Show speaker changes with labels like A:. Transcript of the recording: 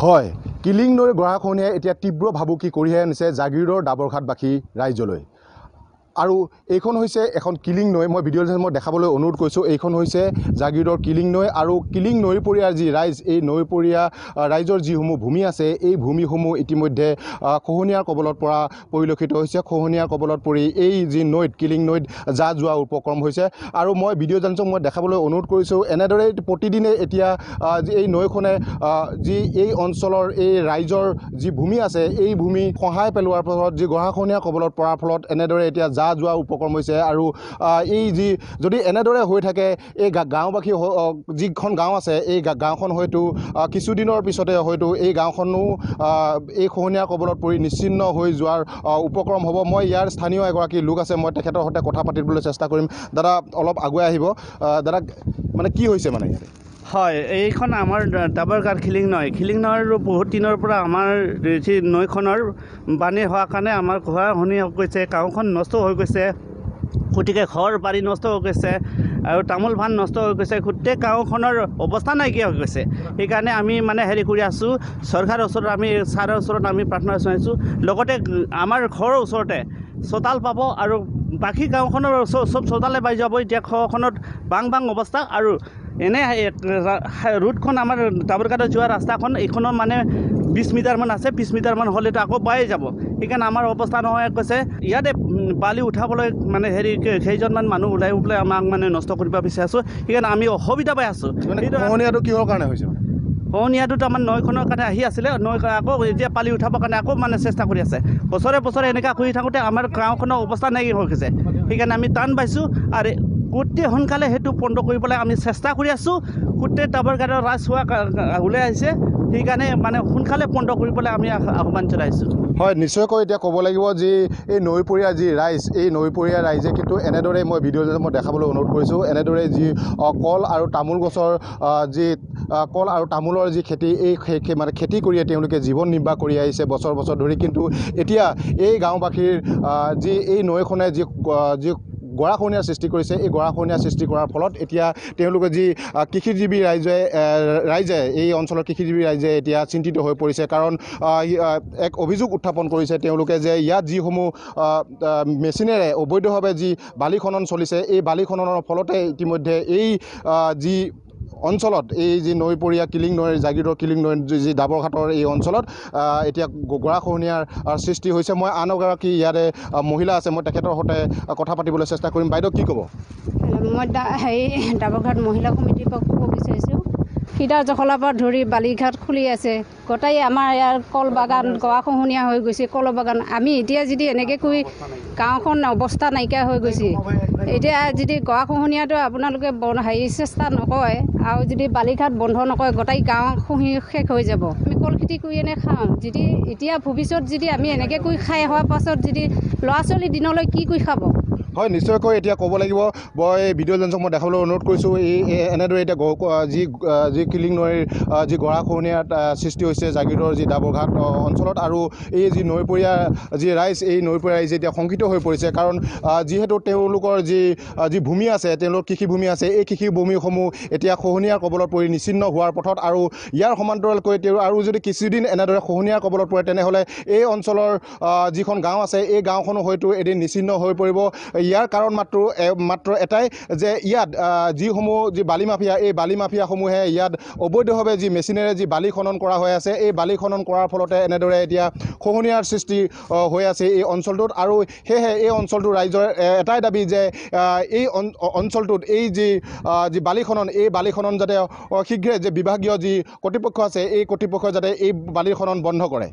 A: হয়, কিলিং নৈৰ গৰাখহনীয়াই এতিয়া তীব্ৰ ভাবুকি কঢ়িয়াই আনিছে জাগিৰোডৰ ডাবৰঘাটবাসী ৰাইজলৈ। আৰু এইখন হৈছে এখন কিলিং নৈ। মই ভিডিঅ'ত মই দেখাবলৈ অনুৰোধ কৰিছোঁ। এইখন হৈছে জাগিৰোডৰ কিলিং নৈ আৰু কিলিং নৈপৰীয়াৰ যি ৰাইজ, এই নৈপৰীয়া ৰাইজৰ যিসমূহ ভূমি আছে, এই ভূমিসমূহ ইতিমধ্যে খহনীয়াৰ কবলত পৰা পৰিলক্ষিত হৈছে। খহনীয়াৰ কবলত পৰি এই যি নৈত, কিলিং নৈত যা যোৱা উপক্ৰম হৈছে। আৰু মই ভিডিঅ' জাৰ্নেলিষ্টক মই দেখাবলৈ অনুৰোধ কৰিছোঁ। এনেদৰে প্ৰতিদিনে এতিয়া এই নৈখনে যি এই অঞ্চলৰ এই ৰাইজৰ যি ভূমি আছে, এই ভূমি খহাই পেলোৱাৰ ফলত যি গৰাখহনীয়াৰ কবলত পৰাৰ ফলত এনেদৰে এতিয়া যা যোৱা উপক্ৰম হৈছে। আৰু এই যি যদি এনেদৰে হৈ থাকে, এই গাঁওবাসী যিখন গাঁও আছে, এই গাঁওখন হয়তো কিছুদিনৰ পিছতে হয়তো এই গাঁওখনো এই খহনীয়াৰ কবলত পৰি নিশ্চিন্ন হৈ যোৱাৰ উপক্ৰম হ'ব। মই ইয়াৰ স্থানীয় এগৰাকী লোক আছে, মই তেখেতৰ সৈতে কথা পাতিবলৈ চেষ্টা কৰিম। দাদা অলপ আগুৱাই আহিব। দাদা মানে কি হৈছে মানে ইয়াতে?
B: হয়, এইখন আমাৰ ডাবৰঘাট খিলিং নৈৰ বহুত দিনৰ পৰা আমাৰ যি নৈখনৰ বানী হোৱাৰ কাৰণে আমাৰ গৰাখহনীয়া হৈ গৈছে, গাঁওখন নষ্ট হৈ গৈছে। গতিকে ঘৰ বাৰী নষ্ট হৈ গৈছে আৰু তামোল পাণ নষ্ট হৈ গৈছে। গোটেই গাঁওখনৰ অৱস্থা নাইকিয়া হৈ গৈছে। সেইকাৰণে আমি মানে হেৰি কৰি আছোঁ, চৰকাৰৰ ওচৰত আমি ছাৰৰ ওচৰত আমি প্ৰাৰ্থনা জনাইছোঁ। লগতে আমাৰ ঘৰৰ ওচৰতে চোতাল পাব আৰু বাকী গাঁওখনৰ চব চোতালে পাই যাব। এতিয়া ঘৰখনত বাং অৱস্থা আৰু এনে ৰোডখন আমাৰ ডাবৰঘাটত যোৱা ৰাস্তাখন এইখনৰ মানে 20 মিটাৰমান আছে। 20 মিটাৰমান হ'লেতো আকৌ পাই যাব। সেইকাৰণে আমাৰ অৱস্থা নহয় কৈছে। ইয়াতে বালি উঠাবলৈ মানে হেৰি কেইজনমান মানুহ ওলাই পেলাই আমাক মানে নষ্ট কৰিব বিচাৰিছোঁ। সেইকাৰণে আমি অসুবিধা পাই আছোঁ।
A: খহনীয়াটো কিহৰ কাৰণে হৈছে?
B: খহনীয়াটো আমাৰ নৈখনৰ কাৰণে আহি আছিলে। নৈ আকৌ এতিয়া পালি উঠাবৰ কাৰণে আকৌ মানে চেষ্টা কৰি আছে। বছৰে এনেকুৱা কৰি থাকোঁতে আমাৰ গাঁওখনৰ অৱস্থা নাইকিয়া হৈ গৈছে। সেইকাৰণে আমি টান পাইছোঁ আৰু গোটেই সোনকালে সেইটো বন্ধ কৰিবলৈ আমি চেষ্টা কৰি আছোঁ। গোটেই ডাবৰঘাটৰ ৰাজহুৱা ওলাই আহিছে। সেইকাৰণে মানে সোনকালে বন্ধ কৰিবলৈ আমি আহ্বান জনাইছোঁ।
A: হয়, নিশ্চয়কৈ এতিয়া ক'ব লাগিব যি এই নৈপৰীয়া যি ৰাইজ, এই নৈপৰীয়া ৰাইজে কিন্তু এনেদৰে মই ভিডিঅ'ত মই দেখাবলৈ অনুৰোধ কৰিছোঁ। এনেদৰে যি কল আৰু তামোল গছৰ যি কল আৰু তামোলৰ যি খেতি, এই মানে খেতি কৰিয়ে তেওঁলোকে জীৱন নিৰ্বাহ কৰি আহিছে বছৰ ধৰি। কিন্তু এতিয়া এই গাঁওবাসীৰ যি এই নৈখনে যি গৰাখহনীয়াৰ সৃষ্টি কৰিছে, এই গৰাখহনীয়াৰ সৃষ্টি কৰাৰ ফলত এতিয়া তেওঁলোকে যি কৃষিজীৱী ৰাইজে এই অঞ্চলৰ কৃষিজীৱী ৰাইজে এতিয়া চিন্তিত হৈ পৰিছে। কাৰণ এক অভিযোগ উত্থাপন কৰিছে তেওঁলোকে যে ইয়াত যিসমূহ মেচিনেৰে অবৈধভাৱে যি বালি খনন চলিছে, এই বালি খননৰ ফলতে ইতিমধ্যে এই যি অঞ্চলত, এই যি নৈপৰীয়া কিলিং নৈৰ, জাগিৰোডৰ কিলিং নৈৰ যি ডাবৰঘাটৰ এই অঞ্চলত এতিয়া গৰাখহনীয়াৰ সৃষ্টি হৈছে। মই আন এগৰাকী ইয়াৰে মহিলা আছে, মই তেখেতৰ সৈতে কথা পাতিবলৈ চেষ্টা কৰিম। বাইদেউ কি ক'ব?
C: মই ডাবৰঘাট মহিলা সমিতিৰ পৰা ক'ব বিচাৰিছোঁ। সিদাৰ জখলাৰ পৰা ধৰি বালিঘাট খুলি আছে। গোটেই আমাৰ ইয়াৰ কল বাগান গৰাখহনীয়া হৈ গৈছে। কল বাগান আমি এতিয়া যদি এনেকৈ কৰি গাঁওখন অৱস্থা নাইকিয়া হৈ গৈছে। এতিয়া যদি গৰাখহনীয়াটো আপোনালোকে চেষ্টা নকৰে আৰু যদি বালিঘাট বন্ধ নকৰে, গোটেই গাঁও খহি শেষ হৈ যাব। আমি কল খেতি কৰি এনে খাওঁ। যদি এতিয়া ভৱিষ্যত যদি আমি এনেকৈ কৰি খাই হোৱাৰ পাছত যদি ল'ৰা ছোৱালী দিনলৈ কি কৰি খাব?
A: হয়, নিশ্চয়কৈ এতিয়া ক'ব লাগিব। মই ভিডিঅ' জাৰ্নেলিষ্টক মই দেখাবলৈ অনুৰোধ কৰিছোঁ। এনেদৰে এতিয়া যি কিলিং নৈৰ যি গৰাখহনীয়াৰ সৃষ্টি হৈছে জাগিৰোডৰ যি ডাবৰঘাট অঞ্চলত, আৰু এই যি নৈপৰীয়া যি ৰাইজ, এই নৈপৰীয়া ৰাইজে এতিয়া শংকিত হৈ পৰিছে। কাৰণ যিহেতু তেওঁলোকৰ যি ভূমি আছে, তেওঁলোকৰ কৃষিভূমি আছে, এই কৃষিভূমিসমূহ এতিয়া খহনীয়াৰ কবলত পৰি নিশ্চিন্ন হোৱাৰ পথত। আৰু ইয়াৰ সমান্তৰালকৈ আৰু যদি কিছুদিন এনেদৰে খহনীয়াৰ কবলত পৰে, তেনেহ'লে এই অঞ্চলৰ যিখন গাঁও আছে, এই গাঁওখনো হয়তো এদিন নিশ্চিন্ন হৈ পৰিব। ইয়াৰ কাৰণ মাত্ৰ এটাই যে ইয়াত যিসমূহ যি বালি মাফিয়া, এই বালি মাফিয়াসমূহে ইয়াত অবৈধভাৱে যি মেচিনেৰে যি বালি খনন কৰা হৈ আছে, এই বালি খনন কৰাৰ ফলতে এনেদৰে এতিয়া খহনীয়াৰ সৃষ্টি হৈ আছে এই অঞ্চলটোত। আৰু সেয়েহে এই অঞ্চলটোৰ ৰাইজৰ এটাই দাবী যে এই অঞ্চলটোত এই যি বালি খনন, এই বালি খনন যাতে শীঘ্ৰে যে বিভাগীয় যি কৰ্তৃপক্ষ আছে, এই কৰ্তৃপক্ষই যাতে এই বালি খনন বন্ধ কৰে।